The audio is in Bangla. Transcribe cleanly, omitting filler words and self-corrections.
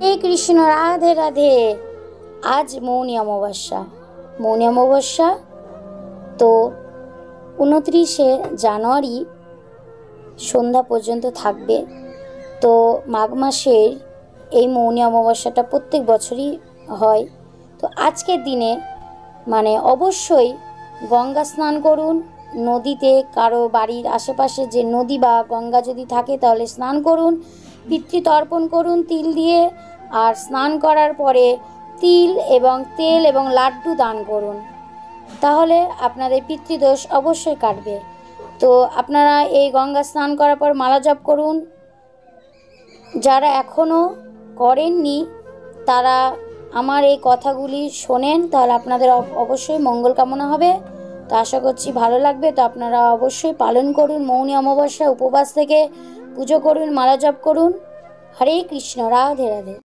হে কৃষ্ণ, রাধে রাধে। আজ মৌনী অমাবস্যা। মৌনী অমাবস্যা তো 29শে জানুয়ারি সন্ধ্যা পর্যন্ত থাকবে। তো মাঘ মাসের এই মৌনী অমাবস্যাটা প্রত্যেক বছরই হয়। তো আজকের দিনে অবশ্যই গঙ্গা স্নান করুন। নদীতে, কারো বাড়ির আশেপাশে যে নদী বা গঙ্গা যদি থাকে তাহলে স্নান করুন, পিতৃতর্পণ করুন তিল দিয়ে। আর স্নান করার পরে তিল এবং তেল এবং লাড্ডু দান করুন, তাহলে আপনাদের পিতৃদোষ অবশ্যই কাটবে। তো আপনারা এই গঙ্গা স্নান করার পর মালা জপ করুন। যারা এখনও করেননি তারা আমার এই কথাগুলি শোনেন, তাহলে আপনাদের অবশ্যই মঙ্গল কামনা হবে। তো আশা করছি ভালো লাগবে। তো আপনারা অবশ্যই পালন করুন মৌনী অমাবস্যা, উপবাস থেকে পুজো করুন, মালা জপ করুন। হরে কৃষ্ণ, রাধে রাধে।